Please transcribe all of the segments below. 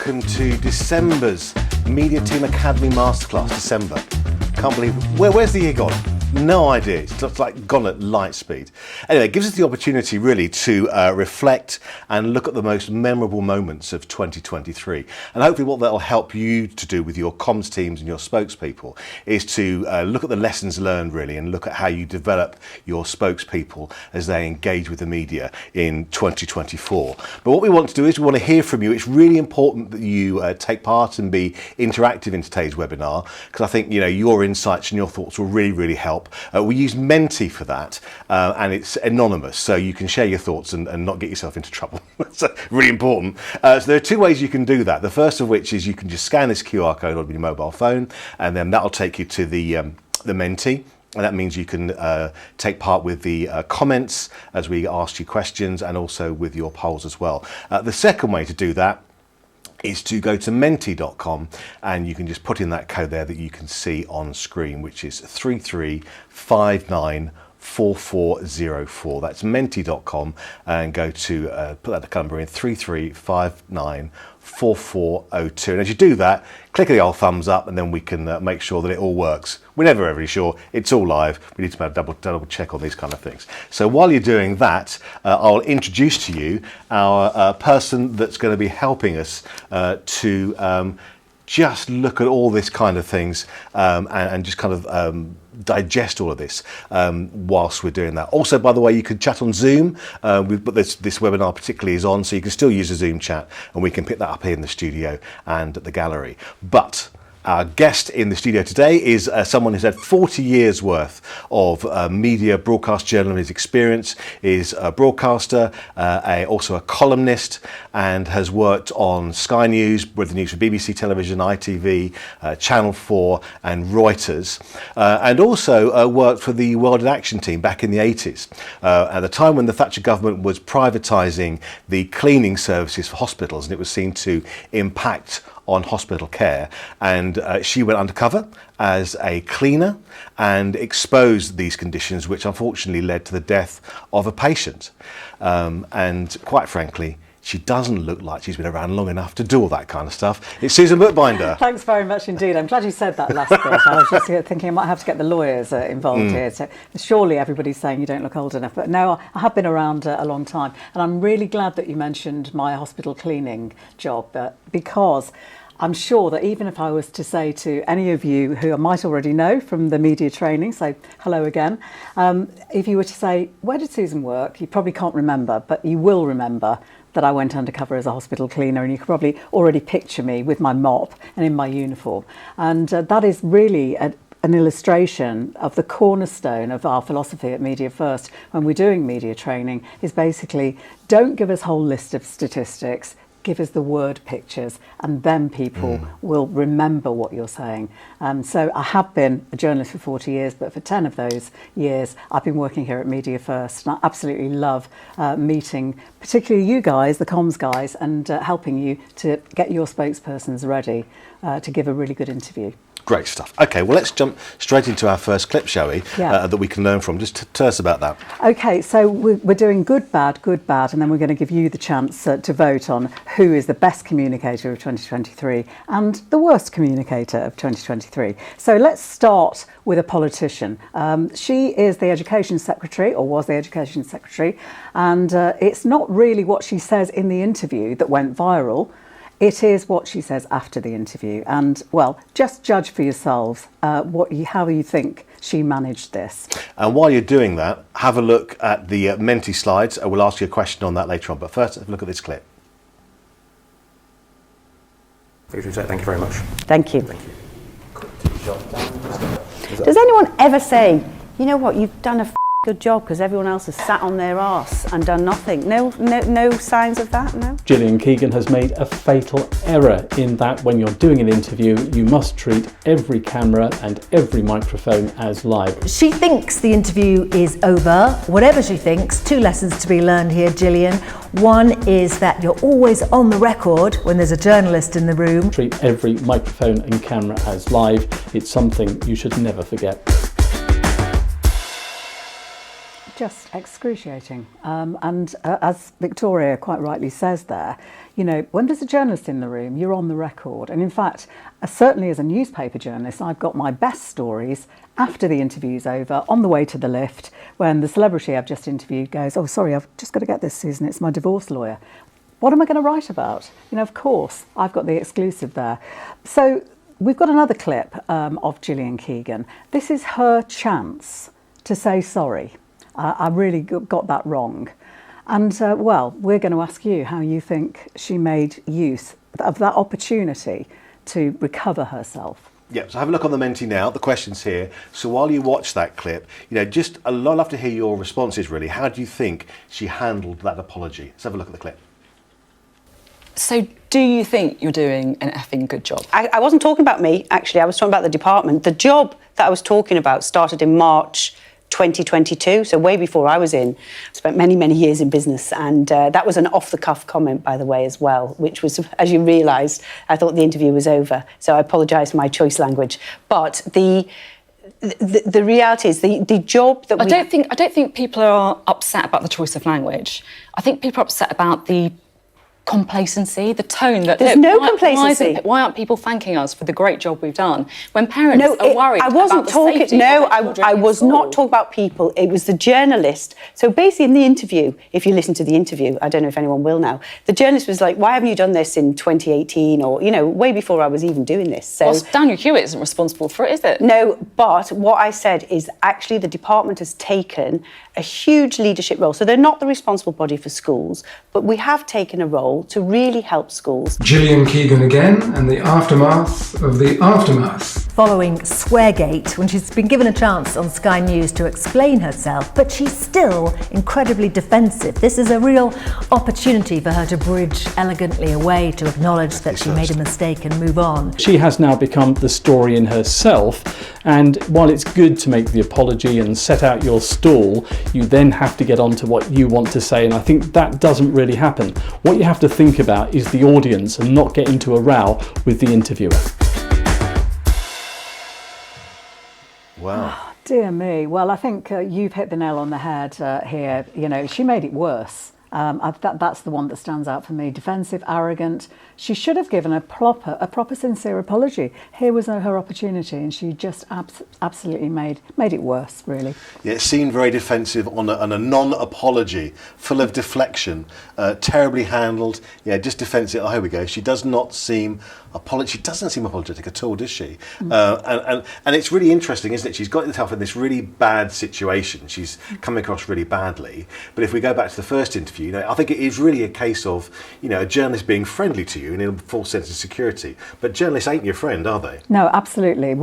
welcome to December's Media Team Academy Masterclass. December. Can't believe it. Where's the year gone? No idea. It's just like gone at light speed. Anyway, it gives us the opportunity really to reflect and look at the most memorable moments of 2023. And hopefully what that'll help you to do with your comms teams and your spokespeople is to look at the lessons learned really and look at how you develop your spokespeople as they engage with the media in 2024. But what we want to do is we want to hear from you. It's really important that you take part and be interactive in today's webinar, because I think your insights and your thoughts will really help. We use Menti for that, and it's anonymous, so you can share your thoughts and not get yourself into trouble. So really important. So there are two ways you can do that. The first of which is you can just scan this QR code on your mobile phone, and then that'll take you to the Menti. And that means you can take part with the comments as we ask you questions, and also with your polls as well. The second way to do that is to go to menti.com, and you can just put in that code there that you can see on screen, which is 33594404. That's menti.com, and go to put that number in 33594402. And as you do that, click the old thumbs up, and then we can make sure that it all works. We're never really sure. It's all live. We need to double check on these kind of things. So while you're doing that, I'll introduce to you our person that's going to be helping us to just look at all this kind of things and just kind of digest all of this whilst we're doing that. Also, by the way, you can chat on Zoom, but this webinar particularly is on, so you can still use a Zoom chat, and we can pick that up here in the studio and at the gallery. But our guest in the studio today is someone who's had 40 years worth of media broadcast journalism experience, is a broadcaster, also a columnist, and has worked on Sky News, with the news for BBC Television, ITV, Channel 4 and Reuters, and also worked for the World in Action team back in the 80s, at the time when the Thatcher government was privatising the cleaning services for hospitals, and it was seen to impact on hospital care, and she went undercover as a cleaner and exposed these conditions, which unfortunately led to the death of a patient. And quite frankly, she doesn't look like she's been around long enough to do all that kind of stuff. It's Susan Bookbinder. Thanks very much indeed. I'm glad you said that last bit. I was just thinking I might have to get the lawyers involved here. So surely everybody's saying you don't look old enough. But no, I have been around a long time. And I'm really glad that you mentioned my hospital cleaning job, because I'm sure that even if I was to say to any of you who I might already know from the media training, so hello again, if you were to say, where did Susan work? You probably can't remember, but you will remember that I went undercover as a hospital cleaner, and you could probably already picture me with my mop and in my uniform. And that is really an illustration of the cornerstone of our philosophy at Media First when we're doing media training, is basically don't give us a whole list of statistics, give us the word pictures, and then people will remember what you're saying. So I have been a journalist for 40 years, but for 10 of those years, I've been working here at Media First, and I absolutely love meeting, particularly you guys, the comms guys, and helping you to get your spokespersons ready to give a really good interview. Great stuff. Okay, well, let's jump straight into our first clip, shall we? Yeah. That we can learn from. Just tell us about that. Okay, so we're doing good, bad, and then we're going to give you the chance to vote on who is the best communicator of 2023 and the worst communicator of 2023. So let's start with a politician. She is the Education Secretary, or was the Education Secretary, and it's not really what she says in the interview that went viral. It is what she says after the interview, and well, just judge for yourselves how you think she managed this. And while you're doing that, have a look at the Menti slides. We'll ask you a question on that later on, but first, have a look at this clip. Thank you very much. Thank you. Thank you. Does anyone ever say, you know what, you've done a good job because everyone else has sat on their arse and done nothing? No signs of that, no? Gillian Keegan has made a fatal error in that when you're doing an interview, you must treat every camera and every microphone as live. She thinks the interview is over. Whatever she thinks, two lessons to be learned here, Gillian. One is that you're always on the record when there's a journalist in the room. Treat every microphone and camera as live. It's something you should never forget. just excruciating. And as Victoria quite rightly says there, you know, when there's a journalist in the room, you're on the record. And in fact, certainly as a newspaper journalist, I've got my best stories after the interview's over, on the way to the lift, when the celebrity I've just interviewed goes, "Oh, sorry, I've just got to get this, Susan, it's my divorce lawyer." What am I going to write about? You know, of course, I've got the exclusive there. So we've got another clip of Gillian Keegan. This is her chance to say sorry. I really got that wrong. And well, we're going to ask you how you think she made use of that opportunity to recover herself. Yeah, so have a look on the Menti now. The question's here. So while you watch that clip, you know, just I'd love to hear your responses really. How do you think she handled that apology? Let's have a look at the clip. So do you think you're doing an effing good job? I wasn't talking about me, actually. I was talking about the department. The job that I was talking about started in March 2022, so way before I was in. I spent many, many years in business, and that was an off-the-cuff comment, by the way, as well, which was, as you realised, I thought the interview was over, so I apologise for my choice language. But the reality is the job that I don't think people are upset about the choice of language. I think people are upset about the complacency, the tone that... There's no complacency. Why aren't people thanking us for the great job we've done? When parents are worried I wasn't about the talking, safety no, of their children I in was school. not talking about people. It was the journalist. So basically in the interview, if you listen to the interview, I don't know if anyone will now, the journalist was like, "Why haven't you done this in 2018?" Or, you know, way before I was even doing this. So Well, Daniel Hewitt isn't responsible for it, is it? no, but what I said is actually the department has taken a huge leadership role. So they're not the responsible body for schools, but we have taken a role to really help schools. Gillian Keegan again, and the aftermath of the aftermath. Following Sweargate, when she's been given a chance on Sky News to explain herself, but she's still incredibly defensive. This is a real opportunity for her to bridge elegantly away, to acknowledge that she made a mistake and move on. She has now become the story in herself, and while it's good to make the apology and set out your stall, you then have to get on to what you want to say, and I think that doesn't really happen. What you have to think about is the audience and not get into a row with the interviewer. Wow. Dear me. Well, I think you've hit the nail on the head here. You know, she made it worse. That's the one that stands out for me. Defensive, arrogant. She should have given a proper sincere apology. Here was her opportunity, and she just absolutely made it worse, really. Yeah, it seemed very defensive on a non-apology, full of deflection, terribly handled. Yeah, just defensive. Oh, here we go. She does not seem she doesn't seem apologetic at all, does she? And it's really interesting, isn't it? She's got herself in this really bad situation. She's coming across really badly. But if we go back to the first interview, you know, I think it is really a case of, you know, a journalist being friendly to you and in a full sense of security. But journalists ain't your friend, are they? No, absolutely.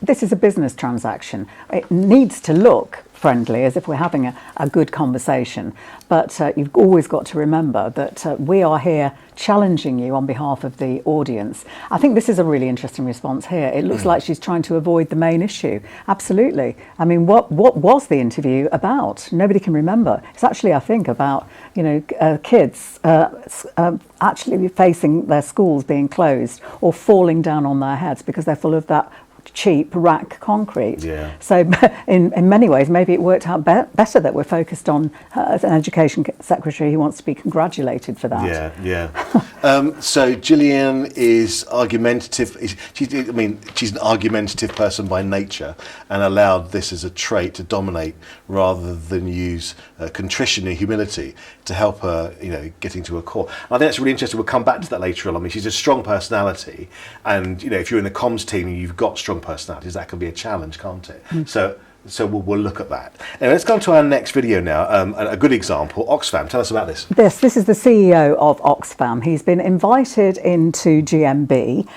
This is a business transaction. It needs to look friendly, as if we're having a good conversation. But you've always got to remember that we are here challenging you on behalf of the audience. I think this is a really interesting response here. It looks like she's trying to avoid the main issue. Absolutely. I mean, what was the interview about? Nobody can remember. It's actually, I think, about, you know, kids actually facing their schools being closed or falling down on their heads because they're full of that cheap rack concrete. Yeah. So in many ways, maybe it worked out better that we're focused on an education secretary who wants to be congratulated for that. Yeah. So Gillian is argumentative. She's an argumentative person by nature, and allowed this as a trait to dominate rather than use contrition and humility to help her, you know, getting to her core. And I think that's really interesting. We'll come back to that later on. I mean, she's a strong personality, and you know, if you're in the comms team and you've got strong personalities, that can be a challenge, can't it? So we'll look at that. Anyway, let's go on to our next video now. A good example, Oxfam. Tell us about this. This is the CEO of Oxfam. He's been invited into GMB,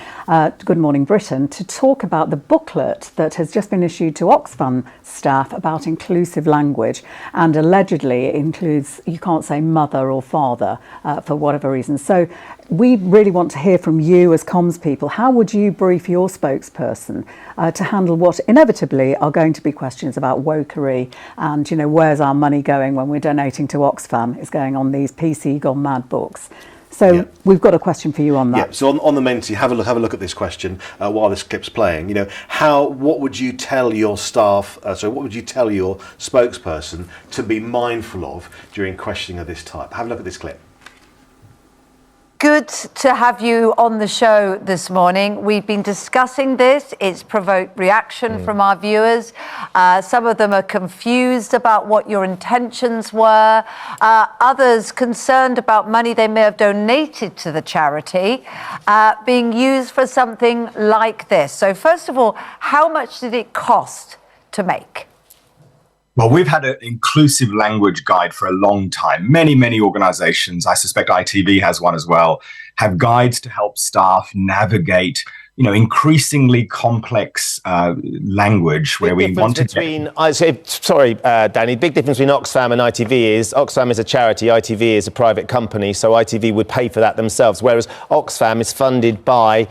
Good Morning Britain, to talk about the booklet that has just been issued to Oxfam staff about inclusive language, and allegedly it includes, you can't say mother or father for whatever reason. So we really want to hear from you as comms people. How would you brief your spokesperson to handle what inevitably are going to be questions about wokery and, you know, where's our money going when we're donating to Oxfam? It's going on these PC Gone Mad books. So we've got a question for you on that. Yeah. So on the Menti, have a look at this question while this clip's playing. You know, what would you tell your staff? What would you tell your spokesperson to be mindful of during questioning of this type? Have a look at this clip. Good to have you on the show this morning. We've been discussing this. It's provoked reaction from our viewers. Some of them are confused about what your intentions were. Others concerned about money they may have donated to the charity being used for something like this. So first of all, how much did it cost to make? Well, we've had an inclusive language guide for a long time. Many organizations, I suspect ITV has one as well, have guides to help staff navigate, increasingly complex language where we want to Danny, big difference between Oxfam and ITV is Oxfam is a charity, ITV is a private company, so ITV would pay for that themselves, whereas Oxfam is funded by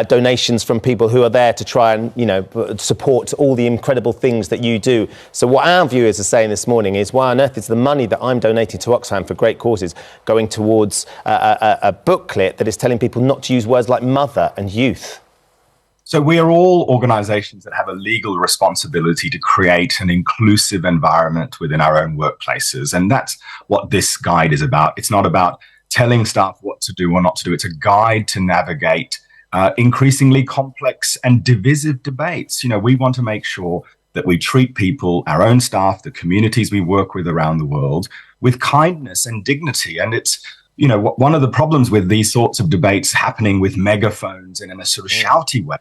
donations from people who are there to try and, support all the incredible things that you do. So what our viewers are saying this morning is, why on earth is the money that I'm donating to Oxfam for great causes going towards a booklet that is telling people not to use words like mother and youth? So we are all organizations that have a legal responsibility to create an inclusive environment within our own workplaces. And that's what this guide is about. It's not about telling staff what to do or not to do. It's a guide to navigate increasingly complex and divisive debates. We want to make sure that we treat people, our own staff, the communities we work with around the world, with kindness and dignity. And it's one of the problems with these sorts of debates happening with megaphones and in a sort of shouty way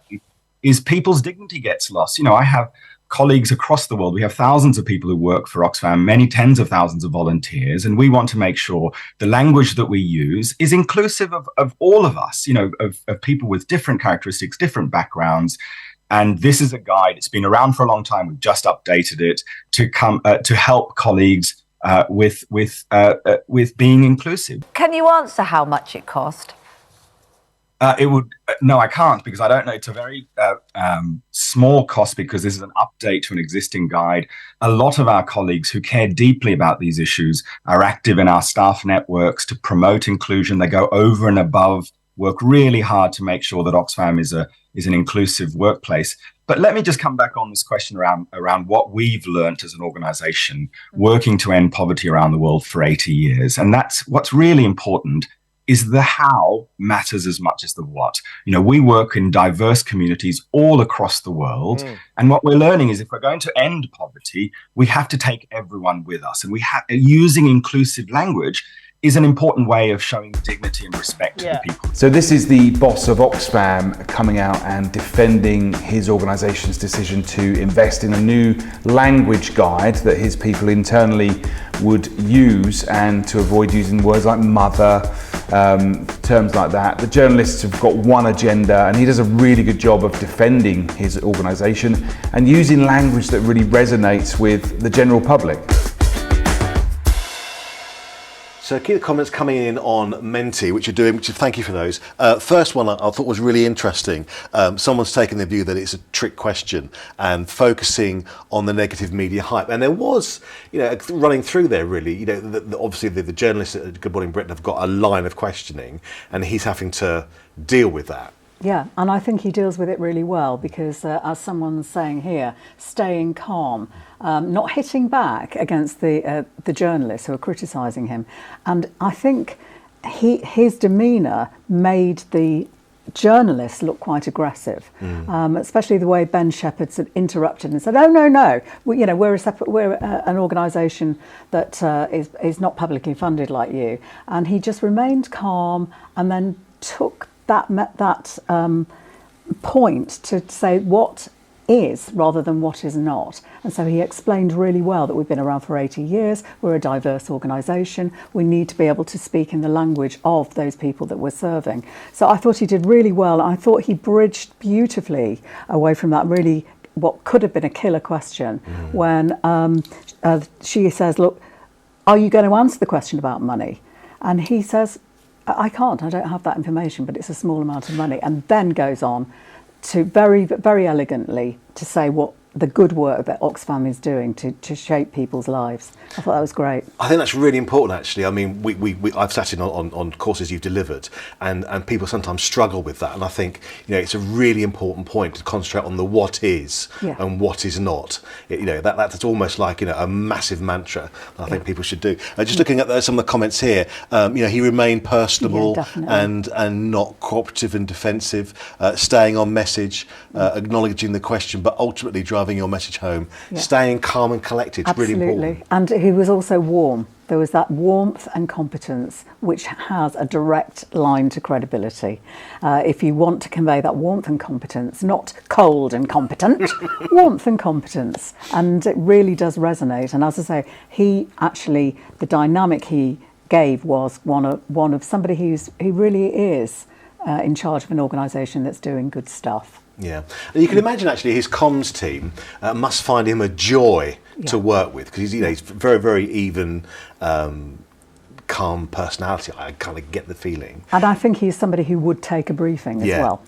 is people's dignity gets lost. I have colleagues across the world. We have thousands of people who work for Oxfam, many tens of thousands of volunteers, and we want to make sure the language that we use is inclusive of all of us, of people with different characteristics, different backgrounds. And this is a guide. It's been around for a long time. We've just updated it to help colleagues with being inclusive. Can you answer how much it cost? No, I can't, because I don't know. It's a very small cost, because this is an update to an existing guide. A lot of our colleagues who care deeply about these issues are active in our staff networks to promote inclusion. They go over and above, work really hard to make sure that Oxfam is an inclusive workplace. But let me just come back on this question around what we've learned as an organization working to end poverty around the world for 80 years. And that's what's really important, is the how matters as much as the what. We work in diverse communities all across the world. And what we're learning is, if we're going to end poverty, we have to take everyone with us. And using inclusive language is an important way of showing dignity and respect to the people. So this is the boss of Oxfam coming out and defending his organisation's decision to invest in a new language guide that his people internally would use, and to avoid using words like mother, terms like that. The journalists have got one agenda, and he does a really good job of defending his organisation and using language that really resonates with the general public. So keep the comments coming in on Menti, which you're doing, thank you for those. First one I thought was really interesting. Someone's taken the view that it's a trick question and focusing on the negative media hype. And there was, running through there really, obviously the journalists at Good Morning Britain have got a line of questioning, and he's having to deal with that. Yeah, and I think he deals with it really well, because as someone's saying here, staying calm, not hitting back against the journalists who are criticising him. And I think his demeanour made the journalists look quite aggressive, especially the way Ben Shepherd's had interrupted and said, "Oh no, we're an organisation that is not publicly funded like you," and he just remained calm and then took that point to say what is rather than what is not. And so he explained really well that we've been around for 80 years, we're a diverse organisation, we need to be able to speak in the language of those people that we're serving. So I thought he did really well. I thought he bridged beautifully away from that really what could have been a killer question when she says, "Look, are you going to answer the question about money?" And he says, I can't, I don't have that information, but it's a small amount of money, and then goes on to very, very elegantly to say what the good work that Oxfam is doing to shape people's lives. I thought that was great. I think that's really important, actually. I mean, I've sat in on courses you've delivered, and people sometimes struggle with that. And I think, it's a really important point to concentrate on the what is and what is not. That's almost like, a massive mantra that I think people should do. Just looking at some of the comments here, he remained personable and not cooperative and defensive, staying on message, acknowledging the question, but ultimately driving your message home, staying calm and collected. It's really important. And he was also warm. There was that warmth and competence, which has a direct line to credibility. If you want to convey that warmth and competence, not cold and competent, warmth and competence, and it really does resonate. And as I say, the dynamic he gave was one of somebody he really is in charge of an organisation that's doing good stuff. Yeah, and you can imagine actually his comms team must find him a joy to work with, because he's very, very even, calm personality. I kind of get the feeling. And I think he's somebody who would take a briefing as well.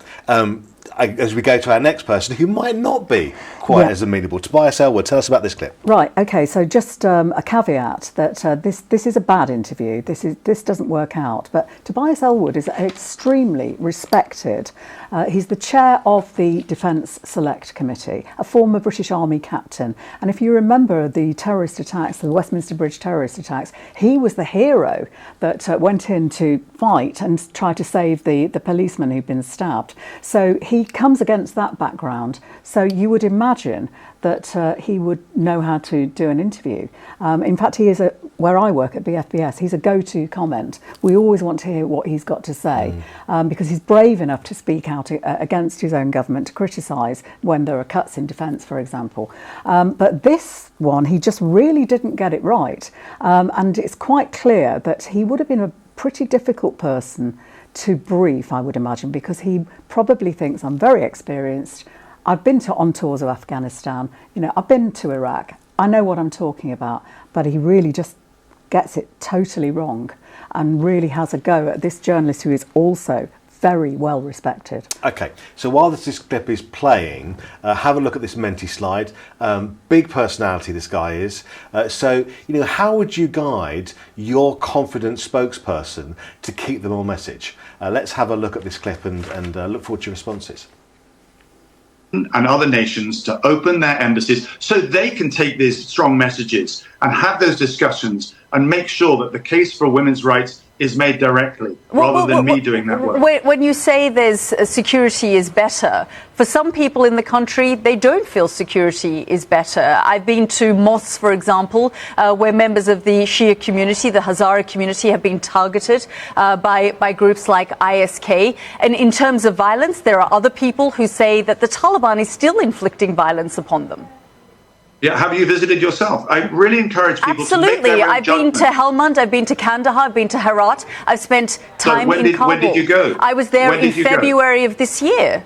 As we go to our next person, who might not be quite as amenable, Tobias Ellwood, tell us about this clip. Right. Okay. So just a caveat that this is a bad interview. This doesn't work out. But Tobias Ellwood is extremely respected. He's the chair of the Defence Select Committee, a former British Army captain. And if you remember the terrorist attacks, the Westminster Bridge terrorist attacks, he was the hero that went in to fight and try to save the policeman who'd been stabbed. So he comes against that background. So you would imagine that he would know how to do an interview. In fact, he is where I work at BFBS, he's a go-to comment. We always want to hear what he's got to say because he's brave enough to speak out against his own government, to criticise when there are cuts in defence, for example. But this one, he just really didn't get it right. And it's quite clear that he would have been a pretty difficult person to brief, I would imagine, because he probably thinks, I'm very experienced. I've been on tours of Afghanistan, I've been to Iraq, I know what I'm talking about, but he really just gets it totally wrong and really has a go at this journalist who is also very well respected. Okay, so while this clip is playing, have a look at this Menti slide. Big personality this guy is. So, how would you guide your confident spokesperson to keep them on message? Let's have a look at this clip and look forward to your responses. And other nations to open their embassies so they can take these strong messages and have those discussions and make sure that the case for women's rights is made directly, rather than me doing that work. When you say there's security is better, for some people in the country, they don't feel security is better. I've been to mosques, for example, where members of the Shia community, the Hazara community, have been targeted by groups like ISK. And in terms of violence, there are other people who say that the Taliban is still inflicting violence upon them. Yeah, have you visited yourself? I really encourage people to make their own I've judgment. been to Helmand, I've been to Kandahar, I've been to Herat. I've spent time in Kabul. When did you go? I was there in February of this year.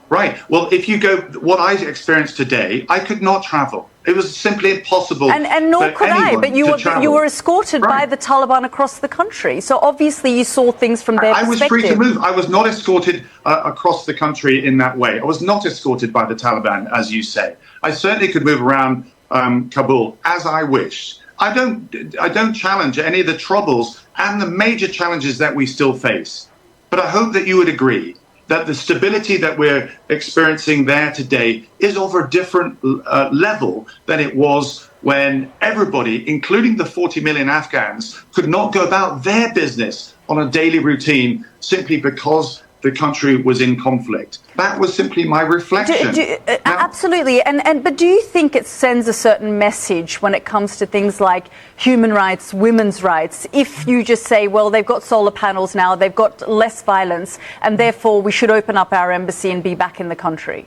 Right. Well, if you go, what I experienced today, I could not travel. It was simply impossible. And nor could I, but you were escorted by the Taliban across the country. So obviously you saw things from their perspective. I was free to move. I was not escorted across the country in that way. I was not escorted by the Taliban, as you say. I certainly could move around Kabul as I wished. I don't challenge any of the troubles and the major challenges that we still face. But I hope that you would agree that the stability that we're experiencing there today is of a different level than it was when everybody, including the 40 million Afghans, could not go about their business on a daily routine simply because the country was in conflict. That was simply my reflection. Absolutely. But do you think it sends a certain message when it comes to things like human rights, women's rights, if you just say, well, they've got solar panels now, they've got less violence, and therefore we should open up our embassy and be back in the country?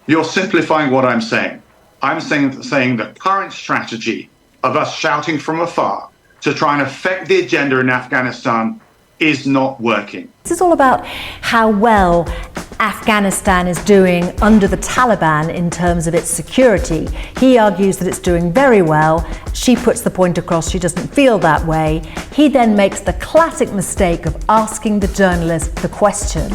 You're simplifying what I'm saying. I'm saying the current strategy of us shouting from afar to try and affect the agenda in Afghanistan is not working. This is all about how well Afghanistan is doing under the Taliban in terms of its security. He argues that it's doing very well. She puts the point across she doesn't feel that way. He then makes the classic mistake of asking the journalist the question.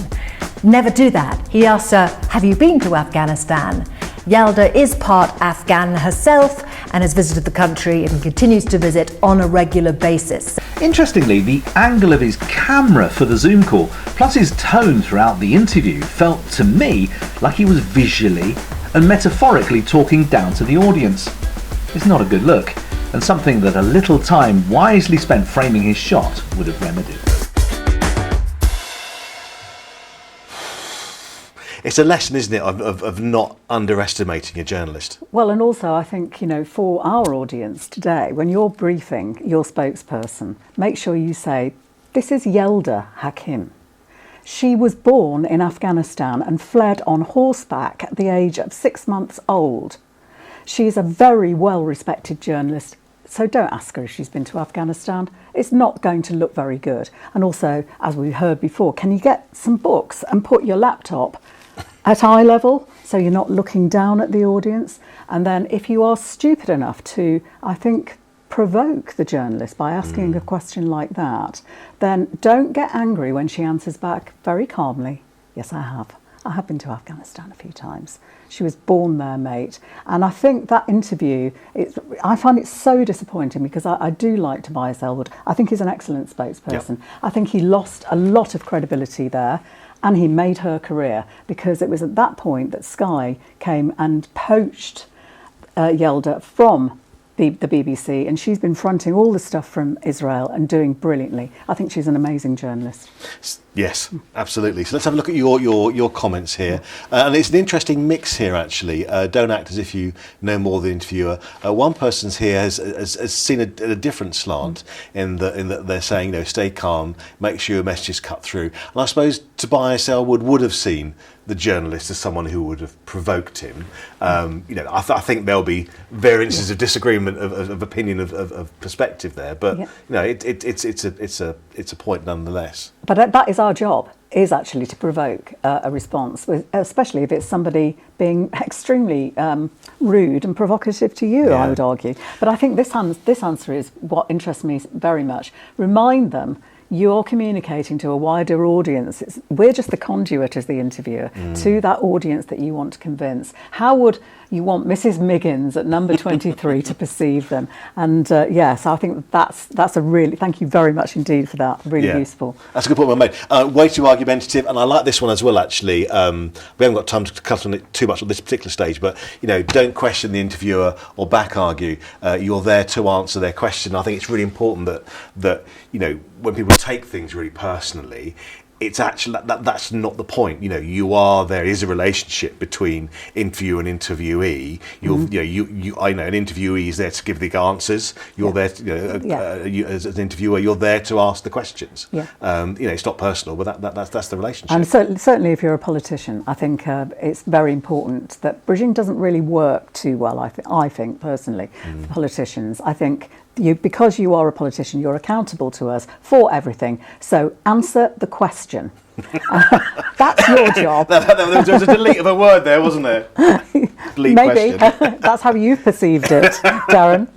Never do that. He asks her, have you been to Afghanistan? Yelda is part Afghan herself and has visited the country and continues to visit on a regular basis. Interestingly, the angle of his camera for the Zoom call, plus his tone throughout the interview, felt to me like he was visually and metaphorically talking down to the audience. It's not a good look, and something that a little time wisely spent framing his shot would have remedied. It's a lesson, isn't it, of not underestimating a journalist. Well, and also I think, for our audience today, when you're briefing your spokesperson, make sure you say, this is Yelda Hakim. She was born in Afghanistan and fled on horseback at the age of 6 months old. She is a very well-respected journalist, so don't ask her if she's been to Afghanistan. It's not going to look very good. And also, as we heard before, can you get some books and put your laptop at eye level so you're not looking down at the audience? And then if you are stupid enough to, I think, provoke the journalist by asking a question like that, then don't get angry when she answers back very calmly, yes, I have. I have been to Afghanistan a few times. She was born there, mate. And I think that interview, I find it so disappointing because I do like Tobias Ellwood. I think he's an excellent spokesperson. Yep. I think he lost a lot of credibility there, and he made her career because it was at that point that Sky came and poached Yelda from the BBC, and she's been fronting all the stuff from Israel and doing brilliantly. I think she's an amazing journalist. Yes, absolutely. So let's have a look at your comments here. And it's an interesting mix here, actually. Don't act as if you know more than the interviewer. One person's here has seen a different slant in that they're saying, stay calm, make sure your message is cut through. And I suppose Tobias Ellwood would have seen the journalist as someone who would have provoked him. I think there'll be variances of disagreement, of opinion, of perspective there, but it's a point nonetheless. But that is our job, is actually to provoke a response, especially if it's somebody being extremely rude and provocative to you, I would argue. But I think this answer is what interests me very much. Remind them you're communicating to a wider audience. We're just the conduit as the interviewer to that audience that you want to convince. How would you want Mrs. Miggins at number 23 to perceive them? And so I think that's a really, thank you very much indeed for that, really useful. That's a good point well made. Way too argumentative, and I like this one as well, actually. We haven't got time to cut on it too much at this particular stage, but, don't question the interviewer or back argue. You're there to answer their question. I think it's really important that when people take things really personally, it's actually that's not the point. There is a relationship between interviewer and interviewee. I know an interviewee is there to give the answers. You're there to, you, as an interviewer, you're there to ask the questions. It's not personal, but that's the relationship. And certainly if you're a politician, I think it's very important that bridging doesn't really work too well, I think personally, for politicians. I think because you are a politician, you're accountable to us for everything. So answer the question. That's your job. There was a delete of a word there, wasn't there? Delete Maybe. Question. That's how you perceived it, Darren.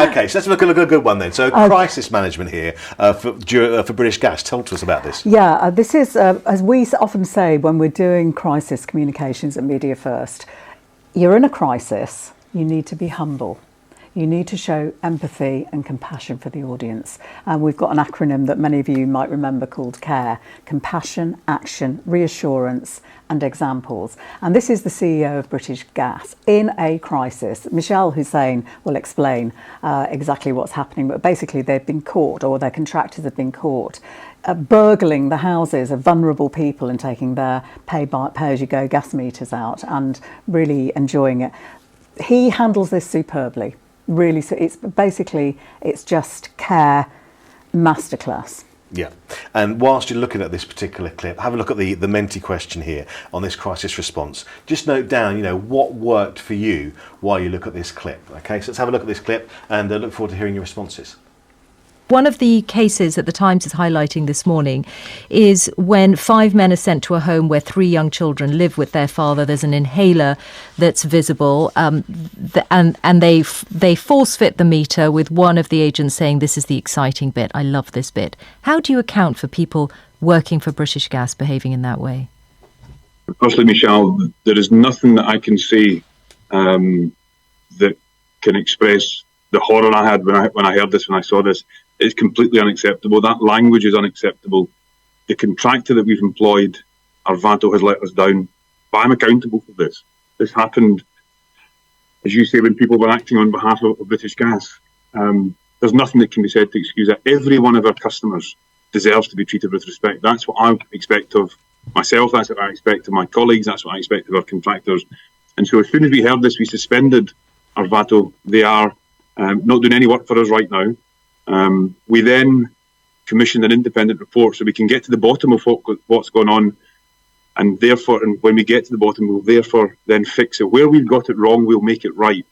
Okay, so let's look at a good one then. So crisis management here for British Gas. Tell us about this. Yeah, this is, as we often say when we're doing crisis communications at Media First, you're in a crisis, you need to be humble. You need to show empathy and compassion for the audience. And we've got an acronym that many of you might remember called CARE: compassion, action, reassurance and examples. And this is the CEO of British Gas in a crisis. Michelle Hussein will explain exactly what's happening, but basically they've been caught, or their contractors have been caught, burgling the houses of vulnerable people and taking their pay-as-you-go gas meters out and really enjoying it. He handles this superbly. Really, so it's just CARE masterclass. Yeah, and whilst you're looking at this particular clip, have a look at the Menti question here on this crisis response. Just note down, what worked for you while you look at this clip. Okay, so let's have a look at this clip and look forward to hearing your responses. One of the cases that the Times is highlighting this morning is when 5 men are sent to a home where 3 young children live with their father. There's an inhaler that's visible, and they force fit the meter, with one of the agents saying, "This is the exciting bit. I love this bit." How do you account for people working for British Gas behaving in that way? Firstly, Michelle, there is nothing that I can say that can express the horror I had when I heard this, when I saw this. It's completely unacceptable. That language is unacceptable. The contractor that we've employed, Arvato, has let us down. But I'm accountable for this. This happened, as you say, when people were acting on behalf of British Gas. There's nothing that can be said to excuse that. Every one of our customers deserves to be treated with respect. That's what I expect of myself. That's what I expect of my colleagues. That's what I expect of our contractors. And so as soon as we heard this, we suspended Arvato. They are not doing any work for us right now. We then commissioned an independent report so we can get to the bottom of what's going on, and when we get to the bottom, we'll therefore then fix it. Where we've got it wrong, we'll make it right.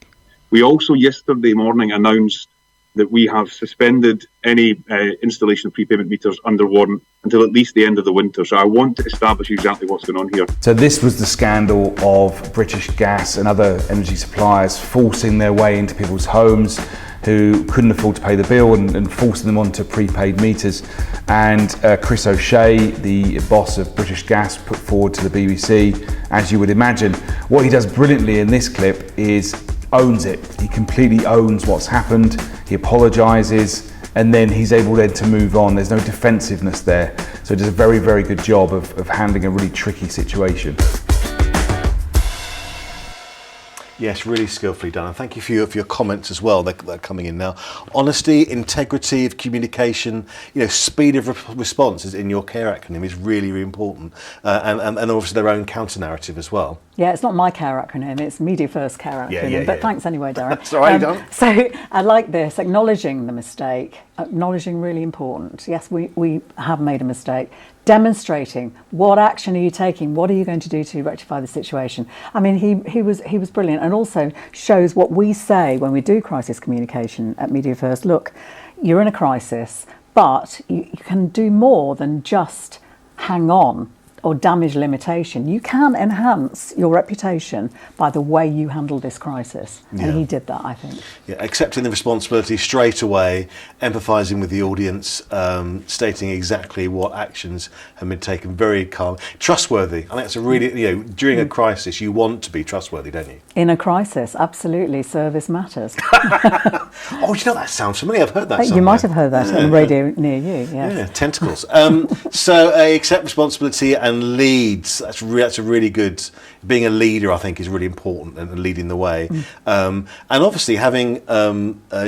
We also yesterday morning announced that we have suspended any installation of prepayment meters under warrant until at least the end of the winter. So I want to establish exactly what's going on here. So this was the scandal of British Gas and other energy suppliers forcing their way into people's homes who couldn't afford to pay the bill and forcing them onto prepaid meters. And Chris O'Shea, the boss of British Gas, put forward to the BBC, as you would imagine. What he does brilliantly in this clip is owns it. He completely owns what's happened. He apologises, and then he's able then to move on. There's no defensiveness there. So he does a very, very good job of handling a really tricky situation. Yes, really skillfully done. And thank you for your comments as well. They're coming in now. Honesty, integrity of communication, speed of response is in your CARE acronym is really, really important. And obviously their own counter-narrative as well. Yeah, it's not my CARE acronym, it's Media First CARE acronym, but thanks anyway, Darren. That's all right, Don. So I like this, acknowledging the mistake, acknowledging really important. Yes, we have made a mistake. Demonstrating what action are you taking, what are you going to do to rectify the situation. I mean, he was brilliant, and also shows what we say when we do crisis communication at Media First. Look, you're in a crisis, but you can do more than just hang on or damage limitation. You can enhance your reputation by the way you handle this crisis. And he did that, I think. Yeah, accepting the responsibility straight away, empathising with the audience, stating exactly what actions have been taken, very calm. Trustworthy. I think that's a really, during a crisis, you want to be trustworthy, don't you? In a crisis, absolutely. Service matters. Oh, that sounds familiar. I've heard that somewhere. You might have heard that on the radio near you, yes. Yeah, tentacles. So accept responsibility and leads. That's a really good. Being a leader, I think, is really important, and leading the way. And obviously, having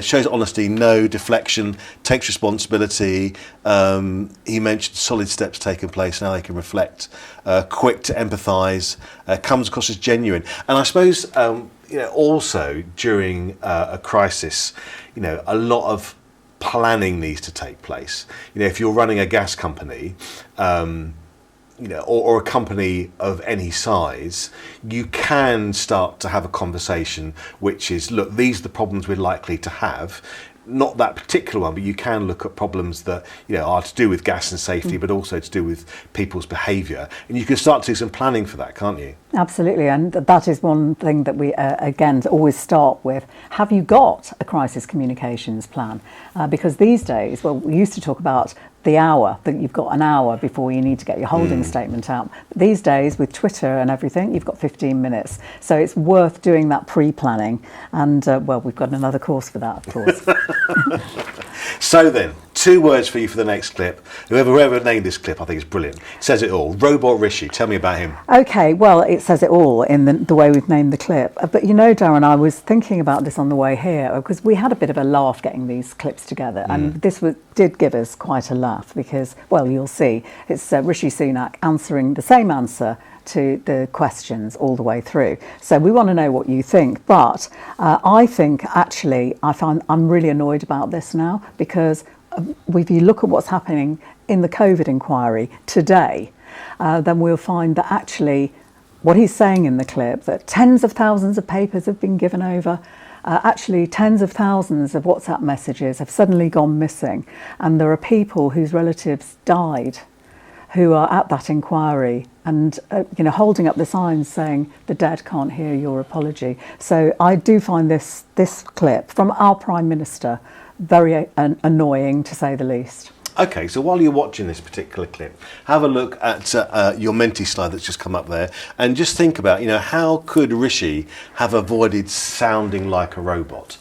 shows honesty, no deflection, takes responsibility. He mentioned solid steps taking place. Now they can reflect, quick to empathise, comes across as genuine. And I suppose also during a crisis, a lot of planning needs to take place. If you're running a gas company. Or a company of any size, you can start to have a conversation which is, look, these are the problems we're likely to have. Not that particular one, but you can look at problems that are to do with gas and safety, but also to do with people's behaviour. And you can start to do some planning for that, can't you? Absolutely, and that is one thing that we, again, always start with. Have you got a crisis communications plan? Because these days, we used to talk about the hour, that you've got an hour before you need to get your holding statement out. But these days, with Twitter and everything, you've got 15 minutes. So it's worth doing that pre-planning. And, we've got another course for that, of course. So then, 2 words for you for the next clip. Whoever named this clip, I think is brilliant. It says it all. Robot Rishi, tell me about him. Okay, well, it says it all in the way we've named the clip. But Darren, I was thinking about this on the way here, because we had a bit of a laugh getting these clips together. And this did give us quite a laugh because, you'll see, it's Rishi Sunak answering the same answer to the questions all the way through. So we want to know what you think. But I think, actually, I'm really annoyed about this now because if you look at what's happening in the COVID inquiry today, then we'll find that actually what he's saying in the clip, that tens of thousands of papers have been given over, actually tens of thousands of WhatsApp messages have suddenly gone missing, and there are people whose relatives died who are at that inquiry and holding up the signs saying the dead can't hear your apology. So I do find this clip from our Prime Minister very annoying, to say the least. Okay, so while you're watching this particular clip, have a look at your Menti slide that's just come up there, and just think about, how could Rishi have avoided sounding like a robot?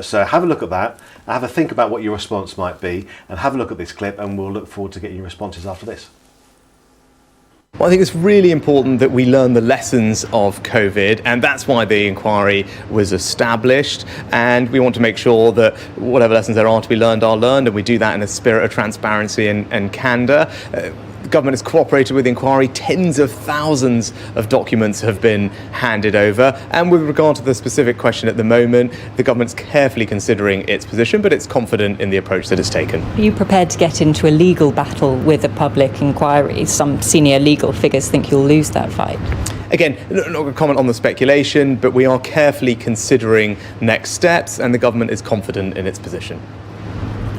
So have a look at that, have a think about what your response might be, and have a look at this clip, and we'll look forward to getting your responses after this. Well, I think it's really important that we learn the lessons of COVID, and that's why the inquiry was established. And we want to make sure that whatever lessons there are to be learned are learned, and we do that in a spirit of transparency and candour. The government has cooperated with the inquiry. Tens of thousands of documents have been handed over. And with regard to the specific question at the moment, the government's carefully considering its position, but it's confident in the approach that it's taken. Are you prepared to get into a legal battle with a public inquiry? Some senior legal figures think you'll lose that fight. Again, not going to comment on the speculation, but we are carefully considering next steps, and the government is confident in its position.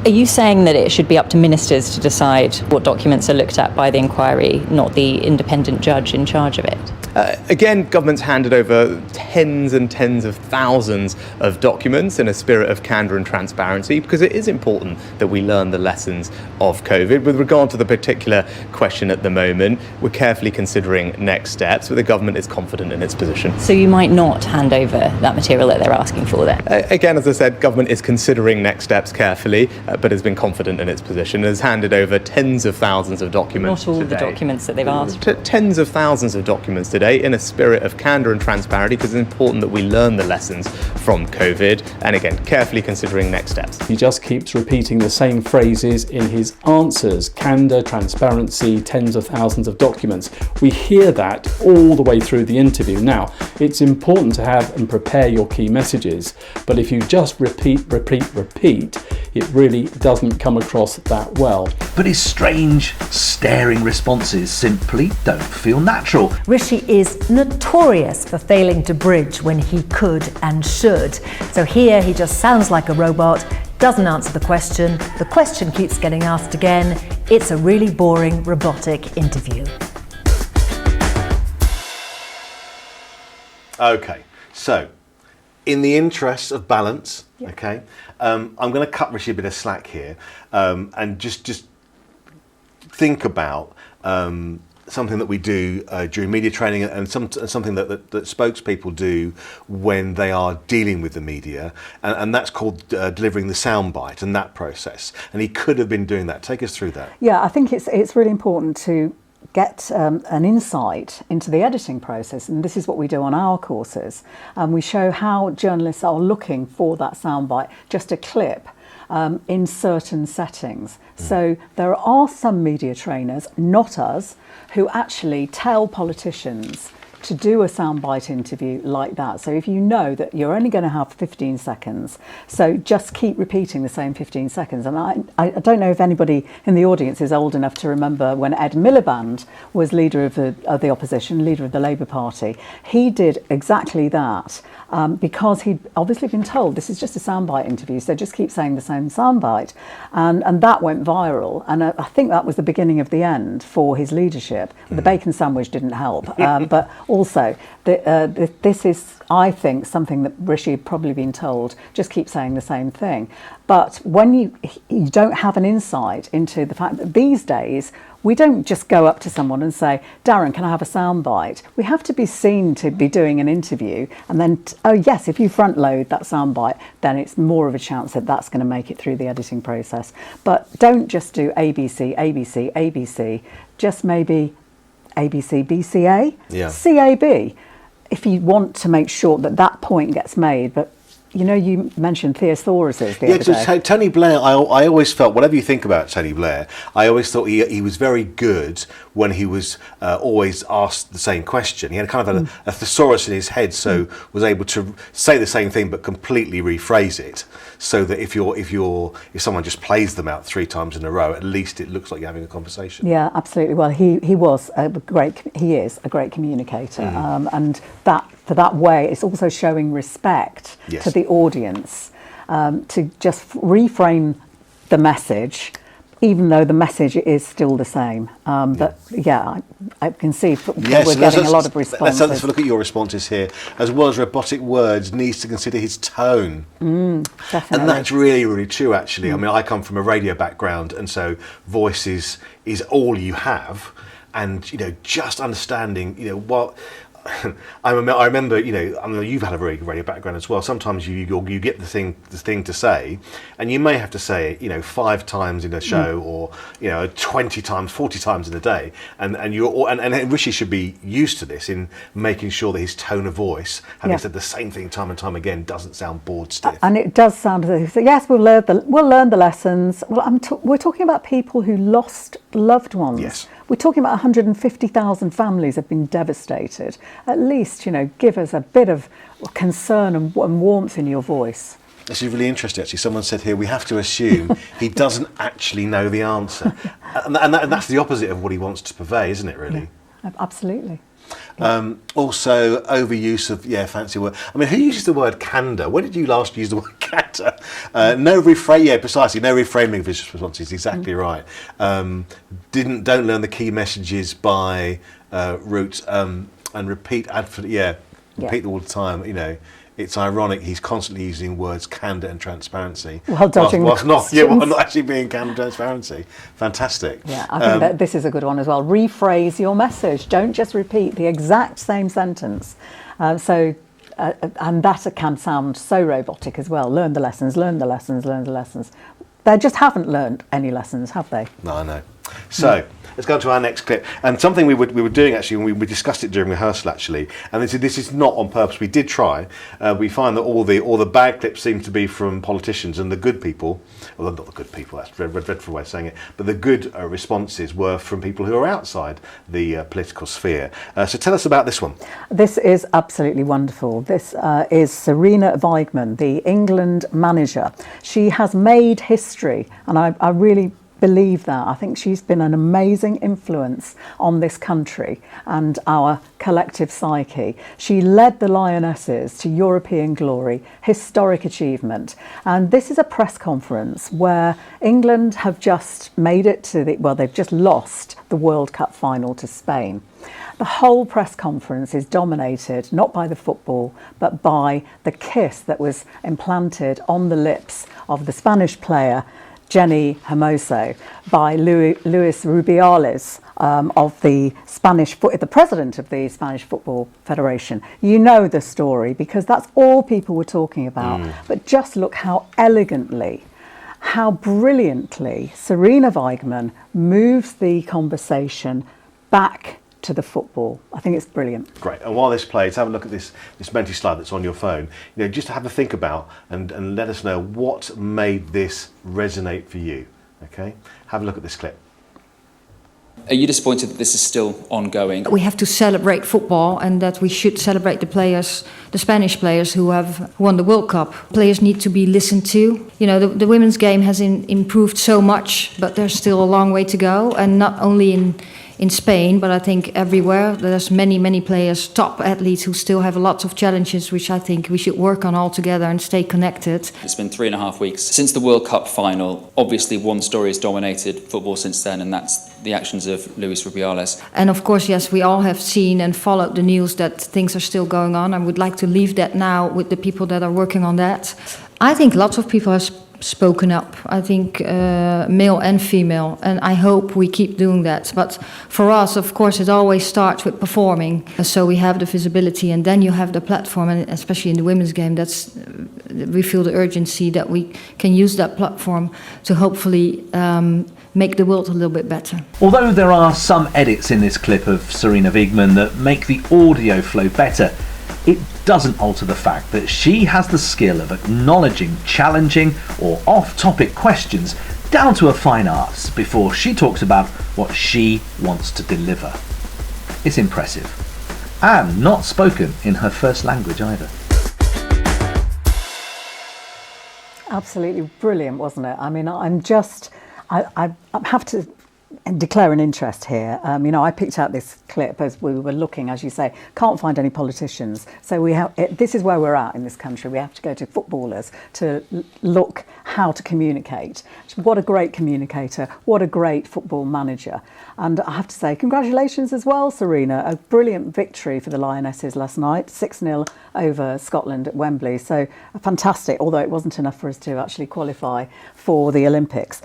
Are you saying that it should be up to ministers to decide what documents are looked at by the inquiry, not the independent judge in charge of it? Again, government's handed over tens and tens of thousands of documents in a spirit of candour and transparency, because it is important that we learn the lessons of COVID. With regard to the particular question at the moment, we're carefully considering next steps, but the government is confident in its position. So you might not hand over that material that they're asking for then? Again, as I said, government is considering next steps carefully, but has been confident in its position, has handed over tens of thousands of documents. Not all today. the documents that they've asked. Tens of thousands of documents today in a spirit of candour and transparency, because it's important that we learn the lessons from COVID, and again, carefully considering next steps. He just keeps repeating the same phrases in his answers: candour, transparency, tens of thousands of documents. We hear that all the way through the interview. Now, it's important to have and prepare your key messages, but if you just repeat, it really doesn't come across that well. But his strange, staring responses simply don't feel natural. Rishi is notorious for failing to bridge when he could and should. So here he just sounds like a robot, doesn't answer the question keeps getting asked again. It's a really boring, robotic interview. Okay, so in the interest of balance, okay, I'm going to cut Rishi a bit of slack here, and just think about something that we do during media training, and something that spokespeople do when they are dealing with the media, and that's called delivering the soundbite and that process. And he could have been doing that. Take us through that. Yeah, I think it's really important to get an insight into the editing process, and this is what we do on our courses. We show how journalists are looking for that soundbite, just a clip, in certain settings. So there are some media trainers, not us, who actually tell politicians to do a soundbite interview like that. So if you know that you're only going to have 15 seconds, so just keep repeating the same 15 seconds. And I don't know if anybody in the audience is old enough to remember when Ed Miliband was leader of the opposition, leader of the Labour Party. He did exactly that because he'd obviously been told this is just a soundbite interview, so just keep saying the same soundbite. And that went viral. And I think that was the beginning of the end for his leadership. The bacon sandwich didn't help, but also, this is, I think, something that Rishi had probably been told, just keep saying the same thing. But when you don't have an insight into the fact that these days, we don't just go up to someone and say, Darren, can I have a soundbite? We have to be seen to be doing an interview. And then, oh yes, if you front load that soundbite, then it's more of a chance that that's going to make it through the editing process. But don't just do ABC, ABC, ABC. Just maybe ABC, BCA, CAB, if you want to make sure that that point gets made. But you know, you mentioned thesaurus the other day. Tony Blair, I always felt, whatever you think about Tony Blair, I always thought he was very good when he was always asked the same question. He had kind of a thesaurus in his head, so was able to say the same thing but completely rephrase it, so that if someone just plays them out 3 times in a row, at least it looks like you're having a conversation. Yeah, absolutely. Well, he is a great communicator, and that for that way, it's also showing respect to the audience, to just reframe the message even though the message is still the same. But yeah, I can see we're Yes, getting a lot of responses. Let's have a look at your responses here. As well as robotic words, needs to consider his tone. Definitely. And that's really, really true, actually. I mean, I come from a radio background, and so voice is all you have. And, just understanding, what... I remember, I mean, you've had a very radio background as well. Sometimes you get the thing to say, and you may have to say it, 5 times in a show, or 20 times, 40 times in a day, and Rishi should be used to this in making sure that his tone of voice, having said the same thing time and time again, doesn't sound bored stiff. And it does sound as if, yes, we'll learn the lessons. Well, we're talking about people who lost loved ones. Yes. We're talking about 150,000 families have been devastated. At least, give us a bit of concern and warmth in your voice. This is really interesting, actually. Someone said here, we have to assume he doesn't actually know the answer. And that's the opposite of what he wants to purvey, isn't it, really? Yeah, absolutely. Also, overuse of, fancy word. I mean, who uses the word candor? When did you last use the word candor? Precisely, no reframing of his responses, exactly right. Don't learn the key messages by rote and repeat repeat all the time, It's ironic he's constantly using words candor and transparency while dodging whilst not actually being candor and transparency. Fantastic. Yeah, I think that this is a good one as well. Rephrase your message. Don't just repeat the exact same sentence. And that can sound so robotic as well. Learn the lessons, learn the lessons, learn the lessons. They just haven't learned any lessons, have they? No, I know. So let's go to our next clip. And something we were doing actually, and we discussed it during rehearsal actually. And this is not on purpose. We did try. We find that all the bad clips seem to be from politicians, and the good people, well, not the good people. That's a dreadful way of saying it. But the good responses were from people who are outside the political sphere. So tell us about this one. This is absolutely wonderful. This is Serena Weigmann, the England manager. She has made history, and I really believe that. I think she's been an amazing influence on this country and our collective psyche. She led the Lionesses to European glory, historic achievement. And this is a press conference where England have just made it to they've just lost the World Cup final to Spain. The whole press conference is dominated not by the football, but by the kiss that was implanted on the lips of the Spanish player Jenny Hermoso by Luis Rubiales of the the president of the Spanish Football Federation. You know the story because that's all people were talking about. But just look how elegantly, how brilliantly Serena Weigmann moves the conversation back to the football. I think it's brilliant. Great. And while this plays, have a look at this Menti slide that's on your phone. Just to have a think about and let us know what made this resonate for you. Okay? Have a look at this clip. Are you disappointed that this is still ongoing? We have to celebrate football, and that we should celebrate the players, the Spanish players who have won the World Cup. Players need to be listened to. The women's game has improved so much, but there's still a long way to go, and not only in Spain, but I think everywhere. There's many players, top athletes, who still have lots of challenges, which I think we should work on all together and stay connected. It's been 3.5 weeks since the World Cup final. Obviously, one story has dominated football since then, and that's the actions of Luis Rubiales. And of course, yes, we all have seen and followed the news that things are still going on. I would like to leave that now with the people that are working on that. I think lots of people have spoken up. I think male and female, and I hope we keep doing that. But for us, of course, it always starts with performing. So we have the visibility, and then you have the platform, and especially in the women's game, we feel the urgency that we can use that platform to hopefully make the world a little bit better. Although there are some edits in this clip of Serena Weigmann that make the audio flow better, it doesn't alter the fact that she has the skill of acknowledging challenging or off-topic questions down to a fine art before she talks about what she wants to deliver. It's impressive. And not spoken in her first language either. Absolutely brilliant, wasn't it? I mean, I have to declare an interest here. I picked out this clip as we were looking, as you say, can't find any politicians. So this is where we're at in this country. We have to go to footballers to look how to communicate. What a great communicator, what a great football manager. And I have to say, congratulations as well, Serena. A brilliant victory for the Lionesses last night, 6-0 over Scotland at Wembley. So fantastic, although it wasn't enough for us to actually qualify for the Olympics.